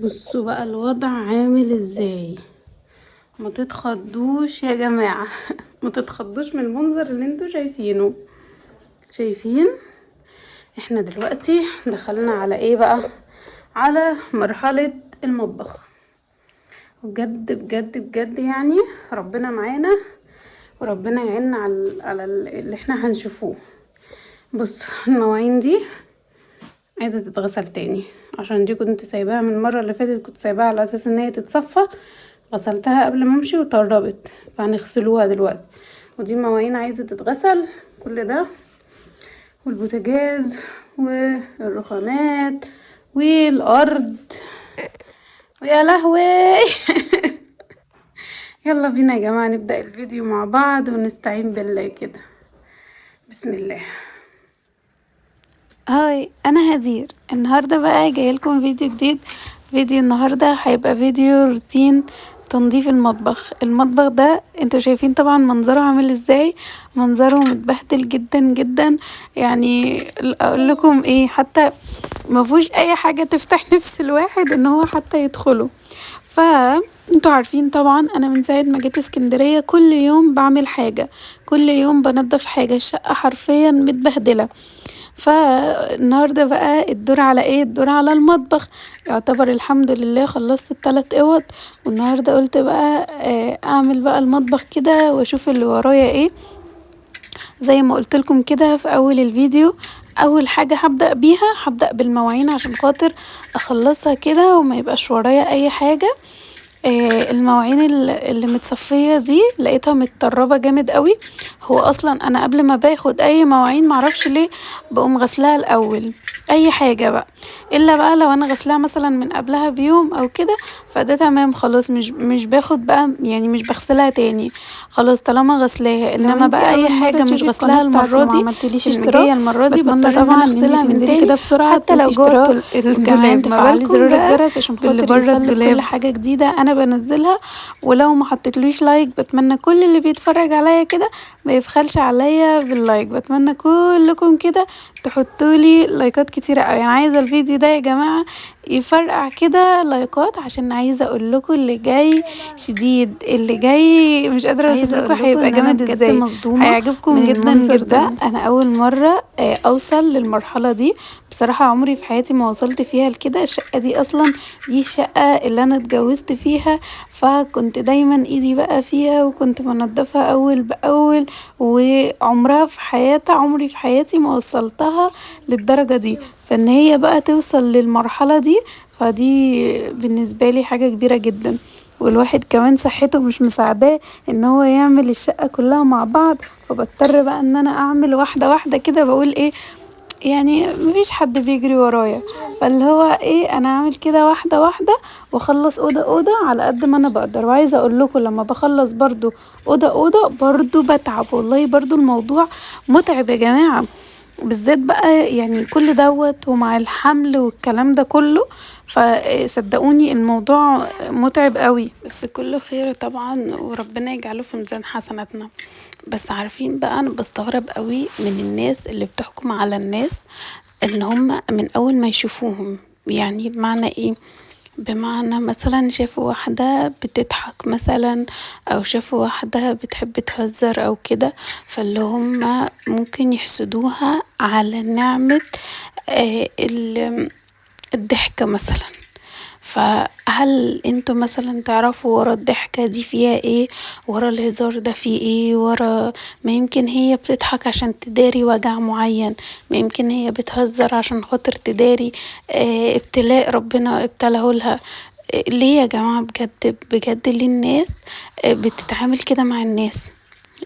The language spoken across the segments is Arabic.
بصوا بقى الوضع عامل ازاي. ما تتخضوش يا جماعة ما تتخضوش من المنظر اللي انتوا شايفينه. شايفين احنا دلوقتي دخلنا على ايه بقى؟ على مرحلة المطبخ. بجد بجد بجد يعني ربنا معانا وربنا يعيننا على اللي احنا هنشوفوه. بص المواعين دي عايزة تتغسل تاني، عشان دي كنت سايباها من المرة اللي فاتت، كنت سايباها على اساس ان هي تتصفى. غسلتها قبل ما امشي وطربت، فهنغسلوها دلوقتي. ودي مواعين عايزة تتغسل كل ده، والبوتاجاز والرخامات والارض، ويا لهوي يلا بينا يا جماعة نبدأ الفيديو مع بعض ونستعين بالله كده. بسم الله. هاي، انا هدير. النهارده بقى جاي لكم فيديو جديد. فيديو النهارده هيبقى فيديو روتين تنظيف المطبخ ده انتوا شايفين طبعا منظره عامل ازاي. منظره متبهدل جدا جدا، يعني اقول لكم ايه، حتى ما فيهوش اي حاجه تفتح نفس الواحد ان هو حتى يدخله. انتوا عارفين طبعا انا من ساعه ما جيت اسكندريه كل يوم بعمل حاجه، كل يوم بنضف حاجه، الشقه حرفيا متبهدله. فالنهارده بقى الدور على ايه؟ الدور على المطبخ. يعتبر الحمد لله خلصت ال3 اوض، والنهارده قلت بقى اعمل بقى المطبخ كده واشوف اللي ورايا ايه. زي ما قلت لكم كده في اول الفيديو، اول حاجه هبدا بالمواعين عشان خاطر اخلصها كده وما يبقاش ورايا اي حاجه. المواعين اللي متصفية دي لقيتها متطربة جامد قوي. هو اصلا انا قبل ما باخد اي مواعين معرفش ليه بقوم غسلاها الاول، اي حاجة بقى، الا بقى لو انا غسلاها مثلا من قبلها بيوم او كده فده تمام خلاص، مش باخد بقى، يعني مش بغسلها تاني خلاص طالما غسلاها. لو انما انتي بقى اي اول مرة حاجة مش تشوفي القناة غسلاها بتاعتي المرة وما دي عملتليش جاية اشتراك، المرة دي بتمنى بضطر ان طبعا انا ان اغسلها انتي من تنزلي تاني، كده بسرعة حتى لو تدوسي جوه اشتراك الدولاب. الدولاب. ما تفعلي بالكم زرار بقى الجرس عشان باللي خاطر بره يوصلك كل الدولاب. حاجة جديدة انا بنزلها. ولو ما حطيتليش لايك بتمنى كل اللي بيتفرج عليا كده ما يبخلش عليا باللايك، بتمنى كلكم كده تحطولي لايكات كتيرة قوي. يعني عايزة الفيديو ده يا جماعة يفرقع كده لايكات، عشان عايزة اقول لكم اللي جاي شديد، اللي جاي مش قادرة اوصف عايزة لكم اقول لكم هيبقى ان انا جامد بجد ازاي. مصدومة هيعجبكم من جدا المنظر جدا. ده. انا اول مرة اوصل للمرحلة دي بصراحة، عمري في حياتي ما وصلت فيها لكده. الشقة دي اصلا دي الشقة اللي انا اتجوزت فيها، فكنت دايما ايدي بقى فيها وكنت بنضفها اول باول، وعمرها في حياتي عمري في حياتي ما وصلتها للدرجة دي. فان هي بقى توصل للمرحلة دي فدي بالنسبة لي حاجة كبيرة جدا. والواحد كمان صحته مش مساعداه ان هو يعمل الشقة كلها مع بعض، فبضطر بقى ان انا اعمل واحدة واحدة كده. بقول ايه، يعني مفيش حد بيجري ورايا، فاللي هو ايه انا اعمل كده واحدة واحدة واخلص اوضة اوضة على قد ما انا بقدر. وعايزة اقول لكم لما بخلص برضو اوضة اوضة برضو بتعب، والله برضو الموضوع متعب يا جماعة، بالذات بقى يعني كل دوت ومع الحمل والكلام ده كله. فصدقوني الموضوع متعب قوي، بس كله خير طبعا وربنا يجعله في ميزان حسناتنا. بس عارفين بقى انا بستغرب قوي من الناس اللي بتحكم على الناس ان هم من اول ما يشوفوهم. يعني بمعنى ايه؟ بمعنى مثلا شافوا واحدة بتضحك مثلا، او شافوا واحدة بتحب تهزر او كده، فاللي هم ممكن يحسدوها على نعمة الضحكة مثلا. فهل انتوا مثلا تعرفوا ورا الضحكة دي فيها ايه؟ ورا الهزار ده فيه ايه؟ ورا ما يمكن هي بتضحك عشان تداري وجع معين، ما يمكن هي بتهزر عشان خاطر تداري ابتلاء ربنا ابتلاه لها. ليه يا جماعة؟ بجد بجد ليه الناس بتتعامل كده مع الناس؟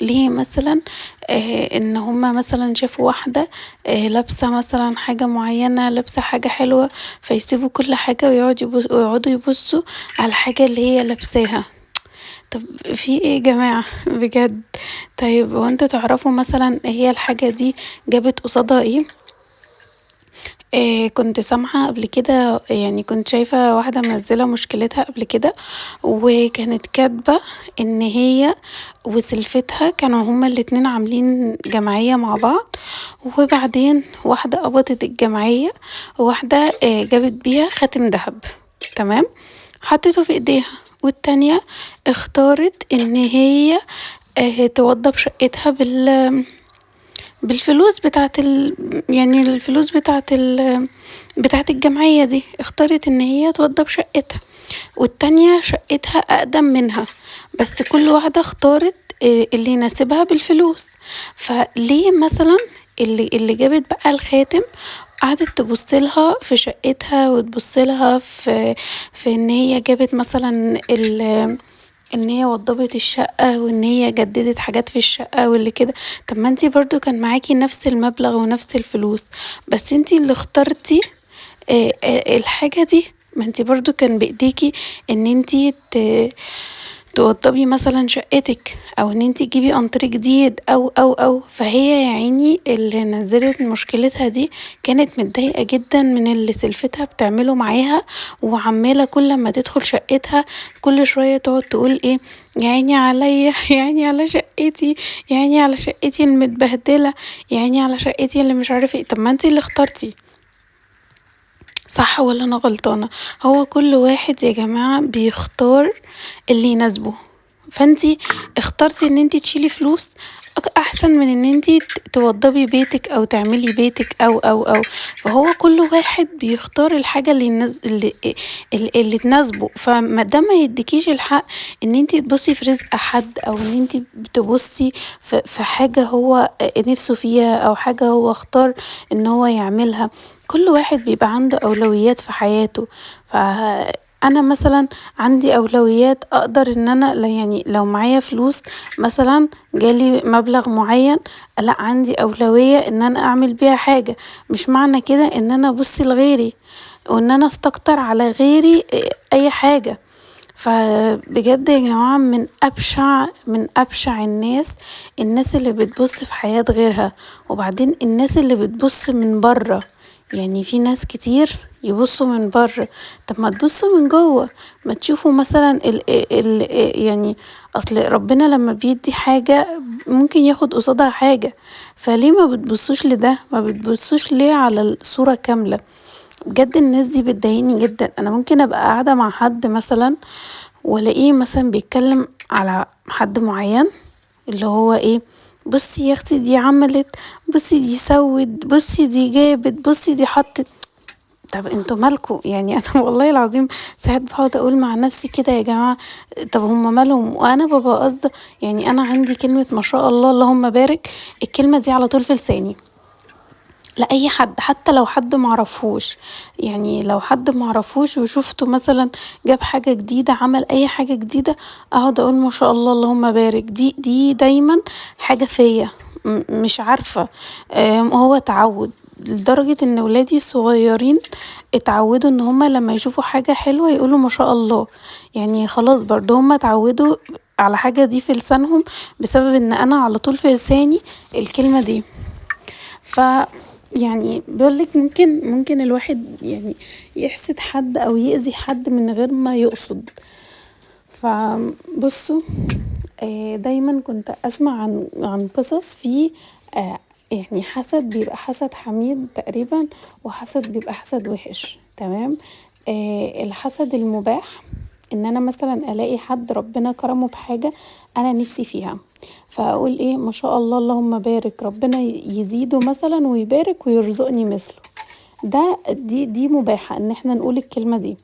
ليه مثلا ان هما مثلا شافوا واحدة لابسة مثلا حاجة معينة، لابسة حاجة حلوة، فيسيبوا كل حاجة ويقعدوا يبصوا على الحاجة اللي هي لابساها؟ طب في ايه يا جماعة بجد؟ طيب وانتوا تعرفوا مثلا هي الحاجة دي جابت قصادها ايه؟ كنت سامعة قبل كده، يعني كنت شايفة واحدة منزلة مشكلتها قبل كده، وكانت كاتبة ان هي وسلفتها كانوا هما الاتنين عاملين جمعية مع بعض، وبعدين واحدة قبضت الجمعية وواحدة جابت بيها خاتم دهب. تمام. حطيته في ايديها، والتانية اختارت ان هي توضب شقتها بالفلوس يعني الفلوس بتاعت الجمعية دي. اختارت ان هي توضب شقتها، والتانية شقتها اقدم منها، بس كل واحدة اختارت اللي يناسبها بالفلوس. فليه مثلا اللي جابت بقى الخاتم قعدت تبصلها في شقتها، وتبصلها في ان هي جابت مثلا ان هي وضبت الشقة، وان هي جددت حاجات في الشقة واللي كده. طب ما انتي برضو كان معاكي نفس المبلغ ونفس الفلوس، بس انتي اللي اخترتي الحاجة دي. ما انتي برضو كان بايديكي ان انتي توضبي مثلا شقتك، او ان انتي تجيبي انتري جديد او فهي يا عيني اللي نزلت مشكلتها دي كانت متضايقة جدا من اللي سلفتها بتعمله معاها، وعمالة كل ما تدخل شقتها كل شوية تقعد تقول ايه، يا عيني عليا يا عيني على شقتي، يا عيني على شقتي المتبهدلة، يا عيني على شقتي اللي مش عارفه ايه. طب ما انتي اللي اخترتي، صح ولا انا غلطانة؟ هو كل واحد يا جماعة بيختار اللي يناسبه. فانتي اخترتي ان انتي تشيلي فلوس احسن من ان انتي توضبي بيتك او تعملي بيتك او فهو كل واحد بيختار الحاجة اللي تناسبه. فما ده ما يديكيش الحق ان انتي تبصي في رزق حد، او ان انتي بتبصي في حاجة هو نفسه فيها، او حاجة هو اختار ان هو يعملها. كل واحد بيبقى عنده أولويات في حياته. فأنا مثلا عندي أولويات، أقدر إن أنا يعني لو معايا فلوس مثلا جالي مبلغ معين، لا عندي أولوية إن أنا أعمل بيها حاجة. مش معنى كده إن أنا أبصي لغيري وإن أنا أستكتر على غيري أي حاجة. فبجد يا جماعة من أبشع الناس اللي بتبص في حياة غيرها. وبعدين الناس اللي بتبص من بره، يعني في ناس كتير يبصوا من بره. طب ما تبصوا من جوه، ما تشوفوا مثلا ال يعني اصل ربنا لما بيدي حاجة ممكن ياخد قصادها حاجة. فليه ما بتبصوش لده؟ ما بتبصوش ليه على الصورة كاملة؟ بجد الناس دي بتضايقني جدا. انا ممكن ابقى قاعدة مع حد مثلا، والاقيه مثلا بيتكلم على حد معين، اللي هو ايه، بصي يا اختي دي عملت، بصي دي سوت، بصي دي جابت، بصي دي حطت. طب انتوا مالكوا يعني؟ انا والله العظيم ساعات بقعد اقول مع نفسي كده، يا جماعة طب هما مالهم؟ وانا ببقى قصده يعني انا عندي كلمة ما شاء الله اللهم بارك، الكلمة دي على طول في لساني لأي حد، حتى لو حد معرفهوش. يعني لو حد معرفهوش وشفته مثلا جاب حاجة جديدة، عمل أي حاجة جديدة، أقعد أقول ما شاء الله اللهم بارك. دي دايما حاجة فيا، مش عارفة. هو تعود لدرجة ان ولادي الصغيرين اتعودوا ان هما لما يشوفوا حاجة حلوة يقولوا ما شاء الله. يعني خلاص برضو هما اتعودوا على حاجة دي في لسانهم، بسبب ان انا على طول في لساني الكلمة دي. ف يعني بيقولك ممكن الواحد يعني يحسد حد او يأذي حد من غير ما يقصد. فبصوا، دايما كنت اسمع عن قصص في يعني حسد بيبقى حسد حميد تقريبا، وحسد بيبقى حسد وحش. تمام. الحسد المباح ان انا مثلا الاقي حد ربنا كرمه بحاجة انا نفسي فيها، فاقول ايه ما شاء الله اللهم بارك، ربنا يزيده مثلا ويبارك ويرزقني مثله. دي مباحة ان احنا نقول الكلمة دي.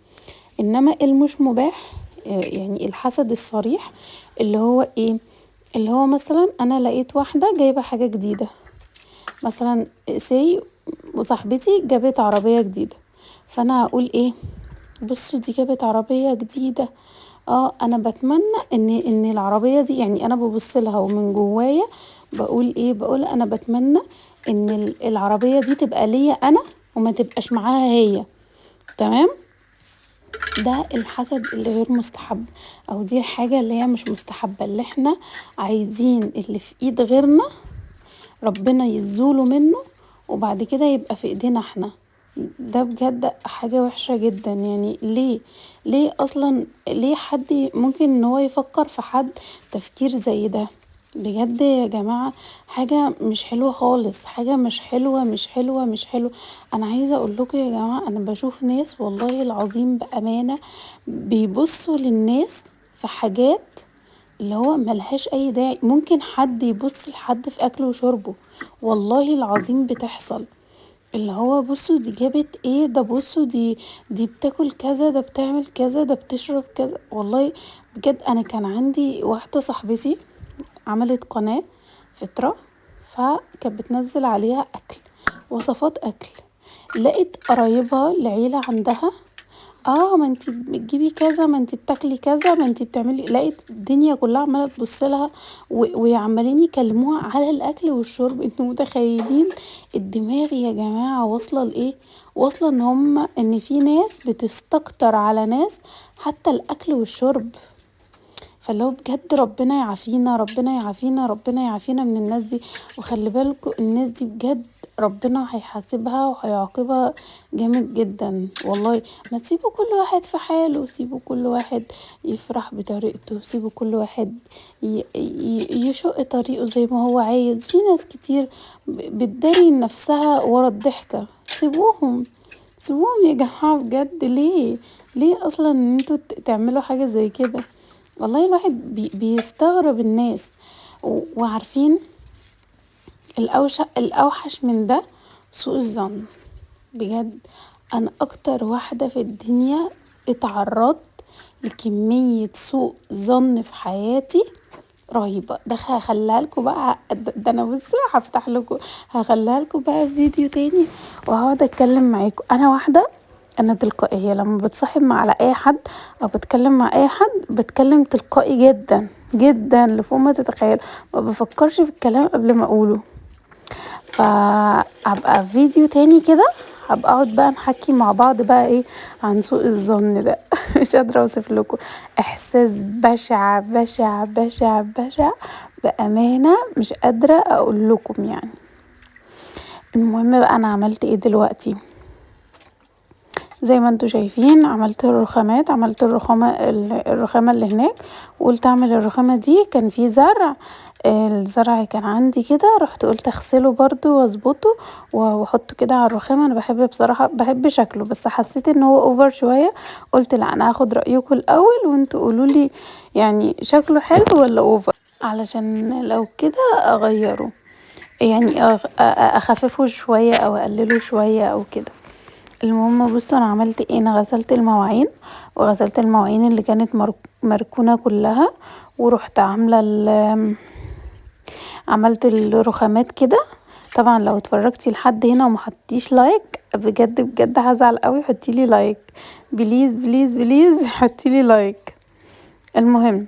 انما المش مباح يعني الحسد الصريح اللي هو ايه، اللي هو مثلا انا لقيت واحدة جايبة حاجة جديدة، مثلا وصاحبتي جابت عربية جديدة، فانا هقول ايه، بصوا دي جابت عربية جديدة، انا بتمنى ان العربية دي، يعني انا ببص لها ومن جوايا بقول ايه، بقول انا بتمنى ان العربية دي تبقى ليا انا وما تبقاش معاها هي. تمام. ده الحسد اللي غير مستحب، او دي الحاجة اللي هي مش مستحبة، اللي احنا عايزين اللي في ايد غيرنا ربنا يزوله منه، وبعد كده يبقى في ايدينا احنا. ده بجد حاجة وحشة جدا. يعني ليه اصلا ليه حد ممكن ان هو يفكر في حد تفكير زي ده؟ بجد يا جماعة حاجة مش حلوة خالص، حاجة مش حلوة مش حلوة مش حلوة. انا عايزة اقول لكم يا جماعة، انا بشوف ناس والله العظيم بأمانة بيبصوا للناس في حاجات اللي هو ملهاش اي داعي. ممكن حد يبص لحد في اكله وشربه، والله العظيم بتحصل. اللي هو بصوا دي جابت ايه، ده بصوا دي بتاكل كذا، ده بتعمل كذا، ده بتشرب كذا. والله بجد انا كان عندي واحدة صاحبتي عملت قناة فطرة، فكانت بتنزل عليها اكل، وصفات اكل. لقيت قرايبها العيلة عندها، ما انتي بتجيبي كذا، ما انتي بتاكلي كذا، ما انتي بتعملي. لقيت الدنيا كلها عماله تبص لها وعمالين يكلموها على الاكل والشرب. انتوا متخيلين الدماغ يا جماعه واصله لايه؟ واصله ان في ناس بتستكتر على ناس حتى الاكل والشرب. فاللي هو بجد ربنا يعافينا، ربنا يعافينا، ربنا يعافينا من الناس دي. وخلي بالكوا الناس دي بجد ربنا هيحاسبها وهيعاقبها جامد جدا والله. ما تسيبوا كل واحد في حاله، سيبوا كل واحد يفرح بطريقته، سيبوا كل واحد يشق طريقه زي ما هو عايز. في ناس كتير بتداري نفسها ورا الضحكة. سيبوهم، سيبوهم يا جماعة بجد. ليه اصلا ان انتوا تعملوا حاجة زي كده؟ والله الواحد بيستغرب الناس. وعارفين الأوحش من ده سوء الظن. بجد أنا أكتر واحدة في الدنيا اتعرضت لكمية سوء ظن في حياتي رهيبة. ده هخليها لكم بقى، ده انا بصي هفتح لكم، هخليها لكم بقى في فيديو تاني وهقعد اتكلم معاكم. انا واحدة انا تلقائية لما بتصاحب مع على اي حد او بتكلم مع اي حد، بتكلم تلقائي جدا جدا لفوق ما تتخيل. ما بفكرش في الكلام قبل ما اقوله. فهبقى فيديو تاني كده، هبقى اقعد بقى نحكي مع بعض بقى ايه عن سوء الظن ده. مش قادرة اوصف لكم، احساس بشع بشع بشع بشع بأمانة، مش قادرة اقول لكم يعني. المهم بقى انا عملت ايه دلوقتي؟ زي ما انتوا شايفين عملت الرخامات، عملت الرخامة اللي هناك. وقلت اعمل الرخامة دي، كان في زرع، الزرع كان عندي كده، رحت قلت اغسله برضو واظبطه واحطه كده على الرخامة. انا بحب بصراحة، بحب شكله، بس حسيت ان هو اوفر شوية. قلت لا انا هاخد رأيكم الاول وانتوا قولولي يعني شكله حلو ولا اوفر، علشان لو كده اغيره، يعني اخففه شوية او اقلله شوية او كده. المهم بصوا انا عملت ايه. انا غسلت المواعين، وغسلت المواعين اللي كانت مركونة كلها، ورحت عملت الرخامات كده. طبعا لو اتفرجتي لحد هنا وما حطيتيش لايك، بجد بجد هزعل قوي. حطيلي لايك بليز بليز بليز، حطيلي لايك. المهم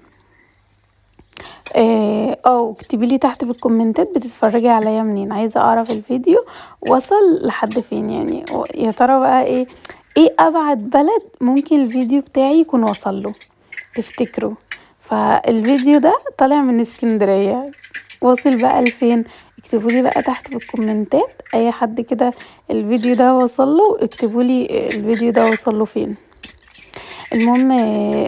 اكتبي لي تحت في الكومنتات بتتفرجي عليا منين، عايزه اعرف الفيديو وصل لحد فين يعني. يا ترى بقى ايه ابعد بلد ممكن الفيديو بتاعي يكون وصل له تفتكروا؟ فالفيديو ده طالع من اسكندريه، واصل بقى لفين؟ اكتبوا لي بقى تحت في الكومنتات اي حد كده الفيديو ده وصل له، اكتبوا لي الفيديو ده وصل له فين. المهم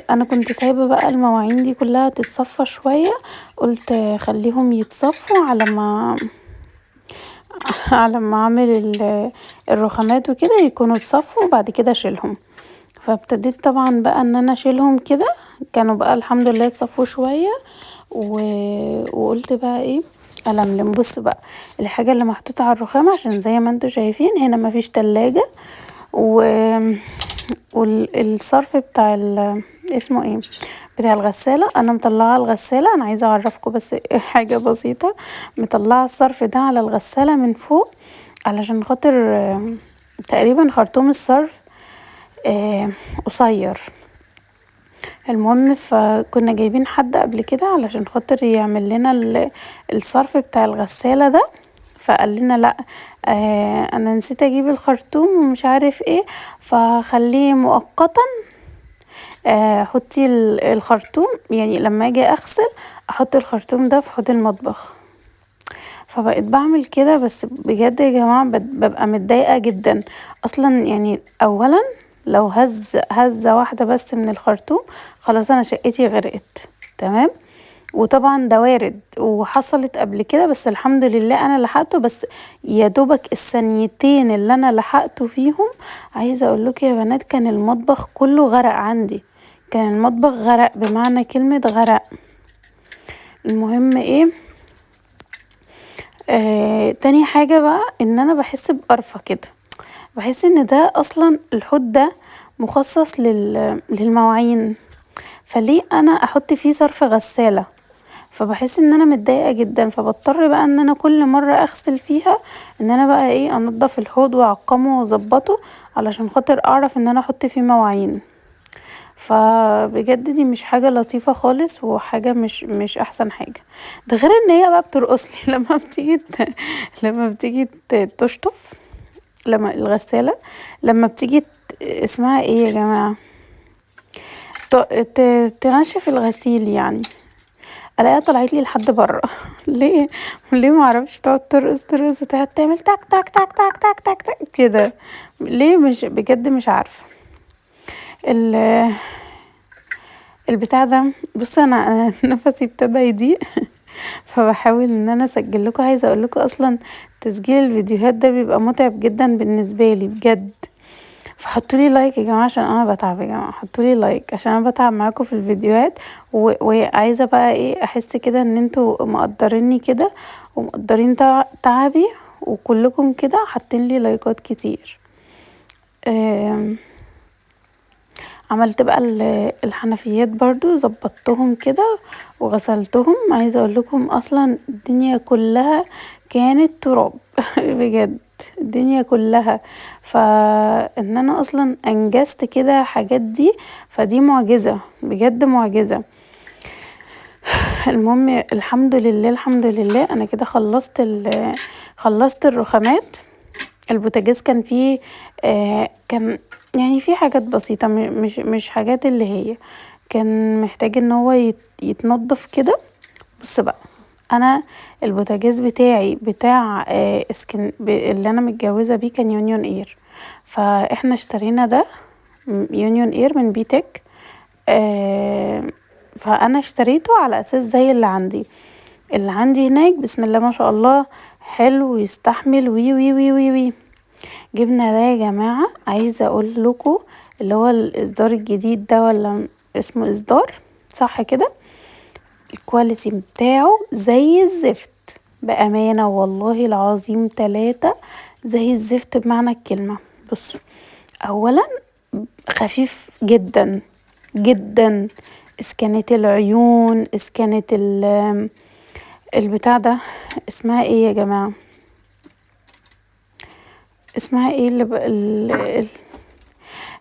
انا كنت سايبه بقى المواعين دي كلها تتصفى شويه. قلت خليهم يتصفوا على ما على ما اعمل الرخامات وكده يكونوا اتصفوا، وبعد كده اشيلهم. فابتديت طبعا بقى ان انا اشيلهم كده. كانوا بقى الحمد لله اتصفوا شويه وقلت بقى ايه ألملم. بصوا بقى الحاجه اللي محطوطه على الرخامه، عشان زي ما انتوا شايفين هنا مفيش تلاجة والصرف بتاع اسمه ايه بتاع الغسالة. انا مطلعه الغسالة، انا عايزة اعرفكم بس حاجة بسيطة. مطلعه الصرف ده على الغسالة من فوق علشان خاطر تقريبا خرطوم الصرف قصير. المهم فكنا جايبين حد قبل كده علشان خاطر يعمل لنا الصرف بتاع الغسالة ده. فقال لنا لا انا نسيت اجيب الخرطوم ومش عارف ايه، فخليه مؤقتا حطي الخرطوم، يعني لما اجي اغسل احط الخرطوم ده في حوض المطبخ. فبقيت بعمل كده، بس بجد يا جماعة ببقى متضايقة جدا اصلا. يعني اولا لو هزة واحدة بس من الخرطوم خلاص انا شقتي غرقت تمام. وطبعا ده وارد وحصلت قبل كده، بس الحمد لله انا لحقته، بس يا دوبك الثانيتين اللي انا لحقته فيهم. عايزه اقول لك يا بنات كان المطبخ كله غرق عندي، كان المطبخ غرق بمعنى كلمه غرق. المهم ايه، تاني حاجه بقى ان انا بحس بقرفه كده، بحس ان ده اصلا الحوض ده مخصص للمواعين، فليه انا احط فيه صرف غسالة؟ فبحس ان انا متضايقة جدا، فبضطر بقى ان انا كل مرة اغسل فيها ان انا بقى ايه انضف الحوض واعقمه واظبطه علشان خاطر اعرف ان انا احط فيه مواعين. فبجد دي مش حاجة لطيفة خالص، وحاجة مش احسن حاجة. ده غير ان هي بقى بترقصلي لما بتيجي تشطف، لما الغسالة لما بتيجي اسمها ايه يا جماعة، تنشف الغسيل يعني، الاقيها طلعت لي لحد بره. ليه؟ ليه ما اعرفش، تقعد ترقص ترقص وتقعد تعمل تك تك تك تك تك تك تك كده، ليه؟ مش بجد مش عارفه. ال- البتاع ده، بص انا نفسي ابتدى يضيق. فبحاول ان انا اسجل لكم. عايزه اقول لكم اصلا تسجيل الفيديوهات ده بيبقى متعب جدا بالنسبه لي بجد. فحطولي لايك يا جماعه عشان انا بتعب، يا جماعه حطولي لايك عشان انا بتعب معاكم في الفيديوهات، وعايزه بقى ايه احس كده ان انتوا مقدريني كده ومقدرين تعبي، وكلكم كده حاطين لي لايكات كتير. عملت بقى الحنفيات برضو، ظبطتهم كده وغسلتهم. عايزه اقول لكم اصلا الدنيا كلها كانت تراب. بجد الدنيا كلها، فان انا اصلا انجزت كده حاجات دي، فدي معجزه بجد معجزه. المهم الحمد لله الحمد لله انا كده خلصت الرخامات. البوتاجاز كان فيه كان يعني في حاجات بسيطة، مش حاجات اللي هي كان محتاج ان هو يتنضف كده. بص بقى، انا البوتاجاز بتاعي بتاع اللي انا متجوزة بيه كان يونيون اير، فاحنا اشترينا ده يونيون اير من بيتك. فانا اشتريته على اساس زي اللي عندي هناك، بسم الله ما شاء الله، حلو ويستحمل وي وي وي وي وي. جبنا ده يا جماعة، عايزة اقول لكم اللي هو الاصدار الجديد ده، ولا اسمه اصدار صح كده، الكواليتي بتاعه زي الزفت بأمانة والله العظيم 3 زي الزفت بمعنى الكلمة. بص، اولا خفيف جدا جدا، اسكانات العيون، اسكانات البتاع ده، اسمها ايه يا جماعة، اسمها ايه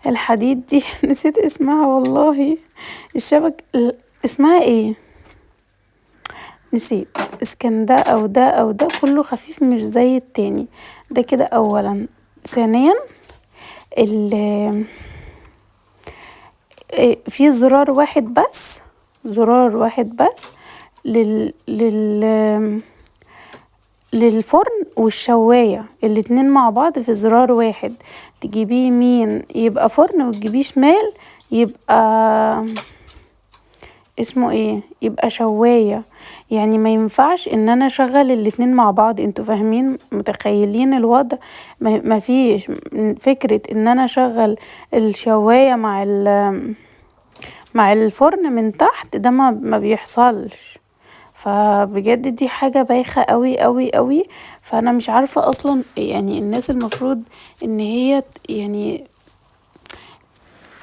الحديد دي. نسيت اسمها والله، اسمها ايه، نسيت. اسكان ده او ده او ده كله خفيف مش زي التاني ده كده اولا. ثانيا في زرار واحد بس، زرار واحد بس للفرن والشواية، الاتنين مع بعض في زرار واحد. تجيبيه يمين يبقى فرن، وتجيبيه شمال يبقى اسمه ايه، يبقى شواية. يعني ما ينفعش ان انا اشغل الاتنين مع بعض، انتوا فاهمين متخيلين الوضع؟ ما فيش فكرة ان انا اشغل الشواية مع الفرن من تحت، ده ما بيحصلش. فبجد دي حاجة بايخة قوي قوي قوي. فانا مش عارفة اصلا يعني الناس المفروض ان هي يعني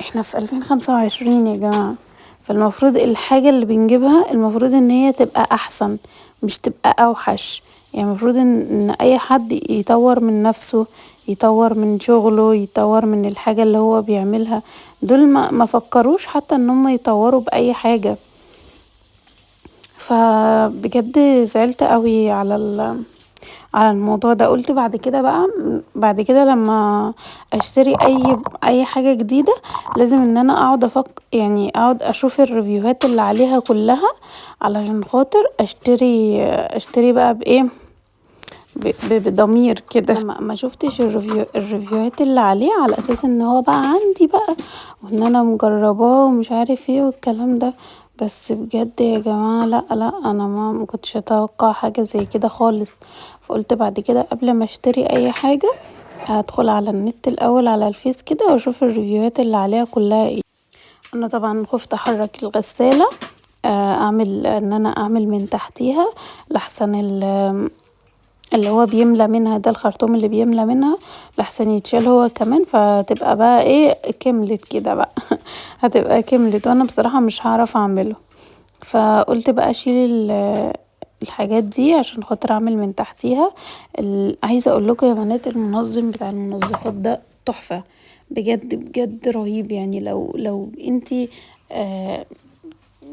احنا في 2025 يا جماعة، فالمفروض الحاجة اللي بنجيبها المفروض ان هي تبقى احسن مش تبقى اوحش. يعني المفروض ان اي حد يطور من نفسه، يطور من شغله، يطور من الحاجة اللي هو بيعملها. دول ما فكروش حتى ان هم يطوروا باي حاجة. فبجد زعلت قوي على الموضوع ده. قلت بعد كده بقى، بعد كده لما اشتري اي حاجة جديدة لازم ان انا اقعد يعني اقعد اشوف الريفيوهات اللي عليها كلها علشان خاطر اشتري بقى بايه، بضمير كده. ما شفتش الريفيوهات اللي عليه على اساس ان هو بقى عندي بقى، وان انا مجرباه ومش عارف ايه والكلام ده. بس بجد يا جماعة لا انا ما كنتش اتوقع حاجة زي كده خالص. فقلت بعد كده قبل ما اشتري اي حاجة هدخل على النت الاول على الفيس كده واشوف الريفيوهات اللي عليها كلها ايه. انا طبعا خفت احرك الغسالة اعمل ان انا اعمل من تحتيها لحسن اللي هو بيملى منها ده، الخرطوم اللي بيملى منها لحسن يتشال هو كمان، فتبقى بقى ايه كملت كده بقى هتبقى كملت وانا بصراحة مش هعرف اعمله. فقلت بقى اشيل الحاجات دي عشان خاطر اعمل من تحتيها. عايزه اقول لكم يا بنات المنظم بتاع المنظفات ده تحفه بجد بجد رهيب. يعني لو انتي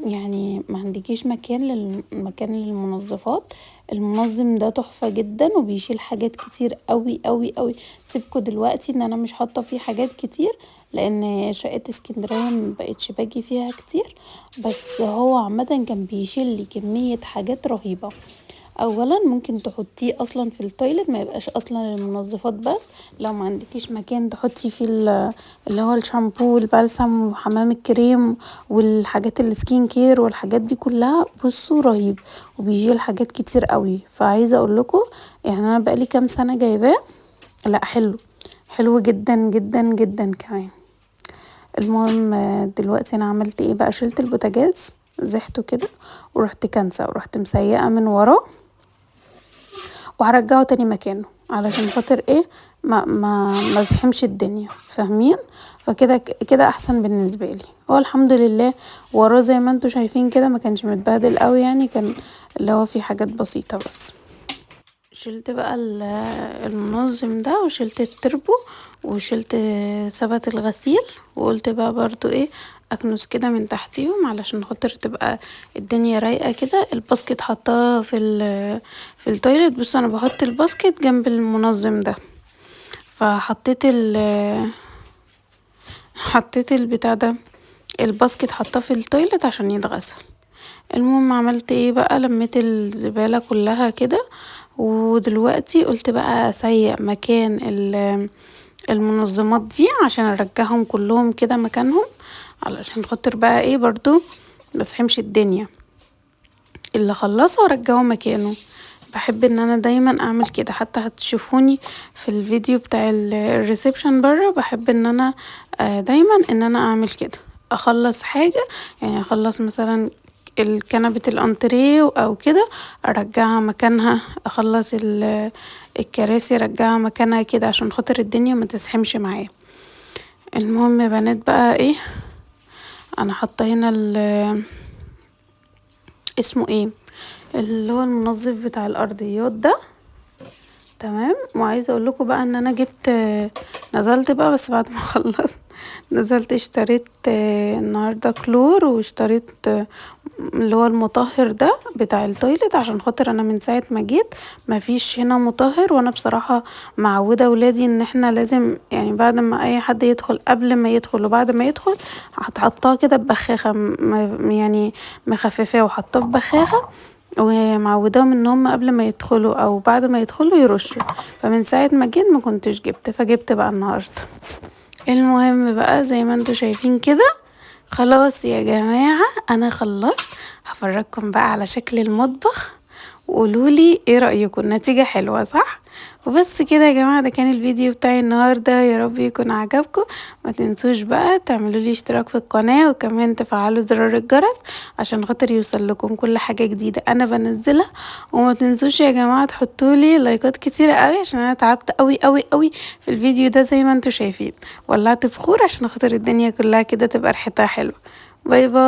يعني ما عندكيش مكان للمنظفات، المنظم ده تحفة جدا وبيشيل حاجات كتير قوي قوي قوي. سيبكوا دلوقتي ان انا مش حاطة فيه حاجات كتير لان شقة اسكندرية مبقتش باجي فيها كتير، بس هو عامة كان بيشيل لي كمية حاجات رهيبة. اولا ممكن تحطيه اصلا في التويلت ما يبقاش اصلا للمنظفات بس، لو ما عندكيش مكان تحطي فيه اللي هو الشامبو والبلسم وحمام الكريم والحاجات السكين كير والحاجات دي كلها. بصوا رهيب وبيشيل حاجات كتير قوي. فعايزه اقول لكم يعني انا بقالي كام سنه جايباه، لا حلو جدا جدا جدا كمان. المهم دلوقتي انا عملت ايه بقى، شلت البوتاجاز زحته كده ورحت كنسه ورحت مسيقه من وراه وهرجعه تاني مكانه علشان خاطر ايه ما زحمش الدنيا، فاهمين؟ فكده كده احسن بالنسبه لي. هو الحمد لله وراه زي ما انتوا شايفين كده ما كانش متبهدل قوي، يعني كان اللي هو فيه حاجات بسيطه بس. شلت بقى المنظم ده وشلت التربو وشلت ثبت الغسيل، وقلت بقى برضو ايه اكنس كده من تحتيهم علشان خاطر تبقى الدنيا رايقه كده. الباسكت حطاه في التويلت. بص انا بحط الباسكت جنب المنظم ده، فحطيت حطيت البتاع ده الباسكت حطاه في التويلت عشان يتغسل. المهم عملت ايه بقى، لميت الزبالة كلها كده، ودلوقتي قلت بقى اسيق مكان المنظمات دي عشان ارجعهم كلهم كده مكانهم علشان خاطر بقى ايه برضو مسحمش الدنيا. اللي خلصه ارجعه مكانه. بحب ان انا دايما اعمل كده، حتى هتشوفوني في الفيديو بتاع الريسبشن بره بحب ان انا دايما ان انا اعمل كده. اخلص حاجة يعني اخلص مثلا الكنبة الانتريه او كده ارجعها مكانها، اخلص الكراسي ارجعها مكانها كده عشان خاطر الدنيا ما تزحمش معايا. المهم يا بنات بقى ايه، انا حاطه هنا اسمه ايه اللي هو المنظف بتاع الارضيات ده، تمام. وعايزه اقول لكم بقى ان انا جبت نزلت بقى بس بعد ما خلصت نزلت اشتريت النهارده كلور، واشتريت اللي هو المطهر ده بتاع التويلت عشان خاطر انا من ساعه ما جيت ما فيش هنا مطهر. وانا بصراحه معوده ولادي ان احنا لازم يعني بعد ما اي حد يدخل قبل ما يدخل وبعد ما يدخل هتحطها كده ببخاخه يعني مخففاه وحطاه ببخاخه، ومعوداهم ان هم قبل ما يدخلوا او بعد ما يدخلوا يرشوا. فمن ساعه ما جيت ما كنتش جبت، فجبت بقى النهارده. المهم بقى زي ما انتوا شايفين كده خلاص يا جماعه انا خلصت. هفرجكم بقى على شكل المطبخ وقولولي ايه رأيكم، النتيجة حلوة صح؟ وبس كده يا جماعة، ده كان الفيديو بتاعي النهاردة، يا رب يكون عجبكم. ما تنسوش بقى تعملوا لي اشتراك في القناة وكمان تفعلوا زرار الجرس عشان خاطر يوصل لكم كل حاجة جديدة انا بنزلها. وما تنسوش يا جماعة تحطوا لي لايكات كتيرة قوي عشان انا تعبت قوي قوي قوي في الفيديو ده زي ما انتوا شايفين. ولعت بخور عشان خاطر الدنيا كلها كده تبقى ريحتها حلوة. باي باي.